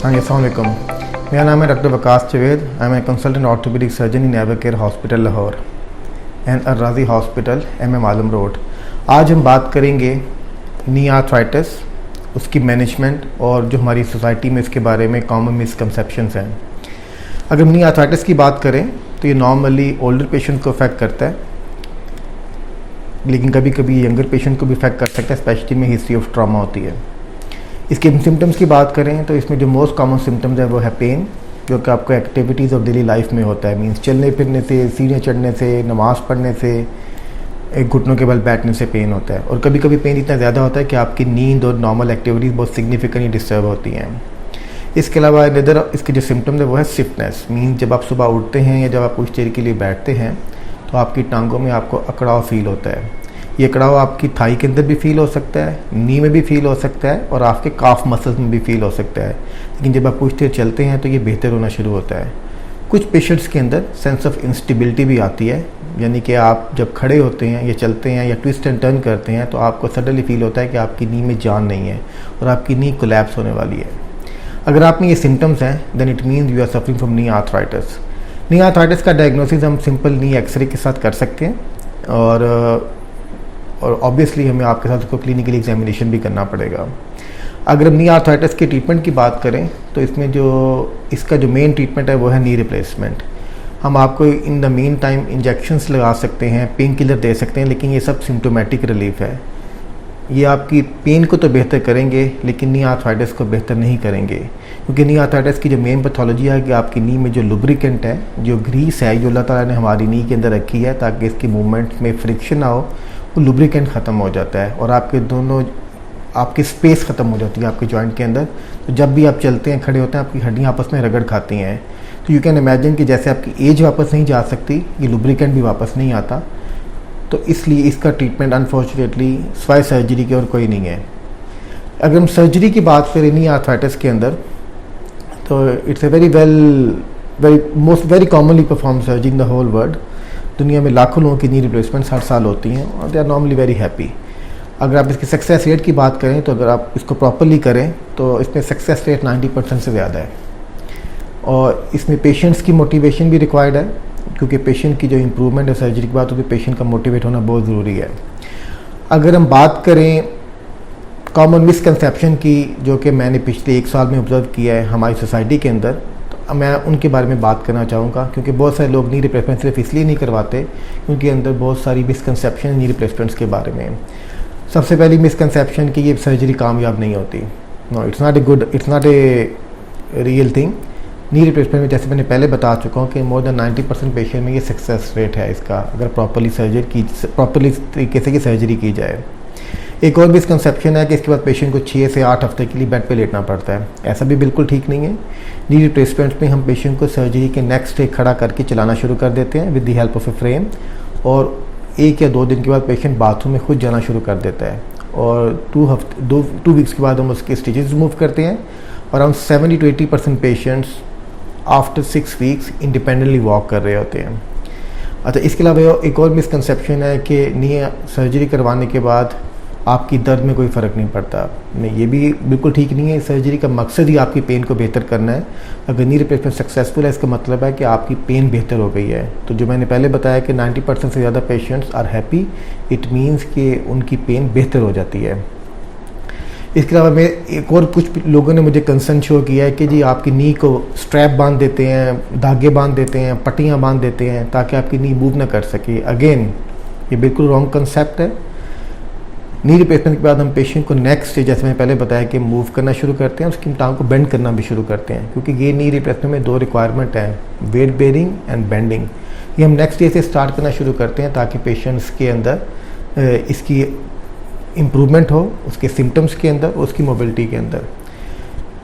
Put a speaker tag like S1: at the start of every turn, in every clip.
S1: हाँ जी, अस्सलाम वालेकुम। मेरा नाम है doctor Waqas Javed. I am a consultant orthopaedic surgeon in Evercare hospital Lahore and Arrazi hospital MM Alam road. आज हम बात करेंगे नी आर्थराइटिस, उसकी मैनेजमेंट और जो हमारी सोसाइटी में इसके बारे में कॉमन मिसकंसेप्शंस हैं। अगर नी आर्थराइटिस की बात करें तो ये नॉर्मली ओल्डर पेशेंट को अफेक्ट करता है, लेकिन कभी कभी यंगर पेशेंट को भी अफेक्ट कर सकता है, स्पेशली में हिस्ट्री ऑफ ट्रॉमा होती है। इसके सिम्टम्स की बात करें तो इसमें जो मोस्ट कॉमन सिम्टम्स है वो है पेन, जो कि आपको एक्टिविटीज़ ऑफ डेली लाइफ में होता है। मीन्स चलने फिरने से, सीढ़ियाँ चढ़ने से, नमाज़ पढ़ने से, एक घुटनों के बल बैठने से पेन होता है। और कभी कभी पेन इतना ज़्यादा होता है कि आपकी नींद और नॉर्मल एक्टिविटीज़ बहुत सिग्निफिकेंटली डिस्टर्ब होती हैं। इसके अलावा इधर इसके जो सिम्टम्स है वो है स्टिफनेस। मीन्स जब आप सुबह उठते हैं या जब आप कुछ देर के लिए बैठते हैं तो आपकी टांगों में आपको अकड़ाव फील होता है। ये अकड़ाव आपकी थाई के अंदर भी फील हो सकता है, नी में भी फील हो सकता है और आपके काफ मसल्स में भी फील हो सकता है। लेकिन जब आप कुछ देर चलते हैं तो ये बेहतर होना शुरू होता है। कुछ पेशेंट्स के अंदर सेंस ऑफ इंस्टेबिलिटी भी आती है, यानी कि आप जब खड़े होते हैं या चलते हैं या ट्विस्ट एंड टर्न करते हैं तो आपको सडनली फील होता है कि आपकी नी में जान नहीं है और आपकी नी कोलैप्स होने वाली है। अगर आप में ये सिम्टम्स हैं then it means you are suffering from knee arthritis. Knee arthritis का डायग्नोसिस हम सिंपल नी एक्सरे के साथ कर सकते हैं और ऑब्वियसली हमें आपके साथ उसको क्लिनिकल एग्जामिनेशन भी करना पड़ेगा। अगर हम नी आर्थराइटिस के ट्रीटमेंट की बात करें तो इसमें इसका जो मेन ट्रीटमेंट है वो है नी रिप्लेसमेंट। हम आपको in the main time injections लगा सकते हैं, पेन किलर दे सकते हैं, लेकिन ये सब सिम्टोमेटिक रिलीफ है। ये आपकी पेन को तो बेहतर करेंगे लेकिन नी आर्थराइटिस को बेहतर नहीं करेंगे, क्योंकि नी आर्थराइटिस की जो मेन पैथोलॉजी है कि आपकी नी में जो लुब्रिकेंट है, जो ग्रीस है, जो अल्लाह ताला ने हमारी नी के अंदर रखी है ताकि इसकी मूवमेंट में फ्रिक्शन ना हो, वो लुब्रिकेंट ख़त्म हो जाता है और आपकी स्पेस ख़त्म हो जाती है आपके जॉइंट के अंदर। तो जब भी आप चलते हैं, खड़े होते हैं, आपकी हड्डियाँ आपस में रगड़ खाती हैं। तो यू कैन इमेजिन कि जैसे आपकी एज वापस नहीं जा सकती, ये लुब्रिकेंट भी वापस नहीं आता। तो इसलिए इसका ट्रीटमेंट अनफॉर्चुनेटली स्वाय सर्जरी के और कोई नहीं है। अगर हम सर्जरी की बात करें नी आर्थराइटिस के अंदर तो it's a very commonly perform surgery in the whole world. दुनिया में लाखों लोगों की नी रिप्लेसमेंट्स हर साल होती हैं और they are normally very happy. अगर आप इसकी सक्सेस रेट की बात करें तो अगर आप इसको प्रॉपरली करें तो इसमें सक्सेस रेट 90% से ज़्यादा है। और इसमें पेशेंट्स की मोटिवेशन भी रिक्वायर्ड है, क्योंकि पेशेंट की जो इम्प्रूवमेंट है सर्जरी के बाद तो पेशेंट का मोटिवेट होना बहुत ज़रूरी है। अगर हम बात करें कॉमन मिसकंसेप्शन की, जो कि मैंने पिछले 1 साल में ऑब्जर्व किया है हमारी सोसाइटी के अंदर, मैं उनके बारे में बात करना चाहूँगा। क्योंकि बहुत सारे लोग नी रिप्लेसमेंट सिर्फ इसलिए नहीं करवाते क्योंकि अंदर बहुत सारी मिसकंसेप्शन नी रिप्लेसमेंट्स के बारे में। सबसे पहली मिसकंसेप्शन कि ये सर्जरी कामयाब नहीं होती। No, it's not a real thing. Knee replacement में जैसे मैंने पहले बता चुका हूँ कि मोर देन 90% पेशेंट में ये सक्सेस रेट है इसका, अगर प्रॉपरली तरीके से सर्जरी की जाए। एक और मिसकंसेप्शन है कि इसके बाद पेशेंट को 6 से 8 हफ्ते के लिए बेड पे लेटना पड़ता है। ऐसा भी बिल्कुल ठीक नहीं है। नी रिप्लेसमेंट में हम पेशेंट को सर्जरी के नेक्स्ट डे खड़ा करके चलाना शुरू कर देते हैं with the help of a frame, और 1 या 2 दिन के बाद पेशेंट बाथरूम में खुद जाना शुरू कर देता है और 2 वीक्स के बाद हम उसके स्टिचेस रिमूव करते हैं। Around 70 to 80% patients after 6 weeks independently walk कर रहे होते हैं। अच्छा, इसके अलावा एक और मिसकंसेप्शन है कि नी सर्जरी करवाने के बाद आपकी दर्द में कोई फ़र्क नहीं पड़ता। नहीं, ये भी बिल्कुल ठीक नहीं है। सर्जरी का मकसद ही आपकी पेन को बेहतर करना है। अगर नी रिप्लेसमेंट सक्सेसफुल है, इसका मतलब है कि आपकी पेन बेहतर हो गई है। तो जो मैंने पहले बताया कि 90% से ज़्यादा patients are happy, it means कि उनकी पेन बेहतर हो जाती है। इसके अलावा एक और कुछ लोगों ने मुझे कंसर्न शो किया है कि जी आपकी नी को स्ट्रैप बांध देते हैं, धागे बांध देते हैं, पट्टियाँ बांध देते हैं ताकि आपकी नी मूव ना कर सके। अगेन, ये बिल्कुल रॉन्ग कंसेप्ट है। नी रिप्लेसमेंट के बाद हम पेशेंट को नेक्स्ट डे, जैसे मैंने पहले बताया, कि मूव करना शुरू करते हैं, उसकी टांग को बेंड करना भी शुरू करते हैं, क्योंकि ये नी रिप्लेसमेंट में 2 रिक्वायरमेंट हैं, वेट बेयरिंग एंड बेंडिंग। ये हम नेक्स्ट डे से स्टार्ट करना शुरू करते हैं ताकि पेशेंट्स के अंदर इसकी इम्प्रूवमेंट हो, उसके सिम्टम्स के अंदर, उसकी मोबिलिटी के अंदर।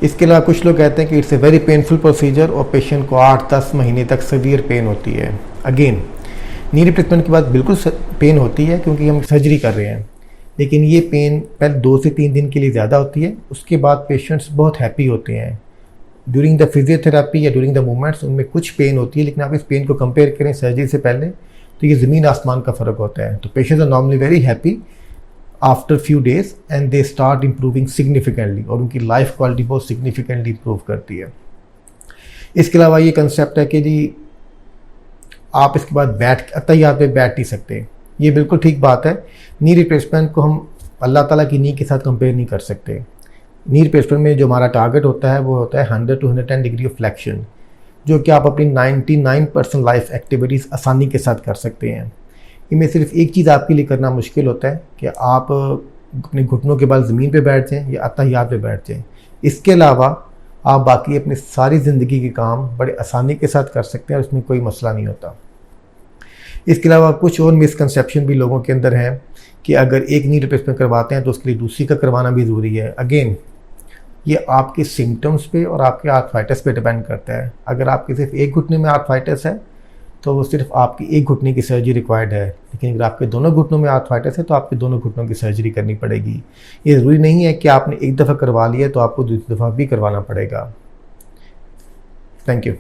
S1: इसके अलावा कुछ लोग कहते हैं कि it's a very painful procedure और पेशेंट को 8-10 महीने तक सीवियर पेन होती है। अगेन, नी रिप्लेसमेंट के बाद बिल्कुल पेन होती है क्योंकि हम सर्जरी कर रहे हैं, लेकिन ये पेन पहले 2 से 3 दिन के लिए ज़्यादा होती है। उसके बाद पेशेंट्स बहुत हैप्पी होते हैं। ड्यूरिंग द फिजियोथेरापी या ड्यूरिंग द मूवमेंट्स उनमें कुछ पेन होती है, लेकिन आप इस पेन को कंपेयर करें सर्जरी से पहले तो ये ज़मीन आसमान का फ़र्क होता है। तो patients are normally very happy after few days and they start improving significantly, और उनकी लाइफ क्वालिटी बहुत सिग्निफिकेंटली इम्प्रूव करती है। इसके अलावा ये कंसेप्ट है कि जी आप इसके बाद अतहियात पे बैठ नहीं सकते, ये बिल्कुल ठीक बात है। नी रिप्लेसमेंट को हम अल्लाह ताला की नी के साथ कंपेयर नहीं कर सकते। नी रिप्लेसमेंट में जो हमारा टारगेट होता है वो होता है 100 to 110 डिग्री ऑफ फ्लेक्शन, जो कि आप अपनी 99% लाइफ एक्टिविटीज़ आसानी के साथ कर सकते हैं। इनमें सिर्फ एक चीज़ आपके लिए करना मुश्किल होता है कि आप अपने घुटनों के बल ज़मीन पे बैठ जाएं या अतहियात पे बैठ जाएं। इसके अलावा आप बाकी अपनी सारी ज़िंदगी के काम बड़े आसानी के साथ कर सकते हैं और उसमें कोई मसला नहीं होता। इसके अलावा कुछ और मिसकंसेप्शन भी लोगों के अंदर है कि अगर एक नी रिप्लेसमेंट करवाते हैं तो उसके लिए दूसरी का करवाना भी ज़रूरी है। अगेन ये आपके सिम्टम्स पे और आपके आर्थराइटिस पे डिपेंड करता है। अगर आपके सिर्फ एक घुटने में आर्थराइटिस है तो वो सिर्फ आपकी एक घुटने की सर्जरी रिक्वायर्ड है, लेकिन अगर आपके दोनों घुटनों में आर्थराइटिस है तो आपके दोनों घुटनों की सर्जरी करनी पड़ेगी। ये ज़रूरी नहीं है कि आपने एक दफ़ा करवा लिया तो आपको दूसरी दफ़ा भी करवाना पड़ेगा। Thank you.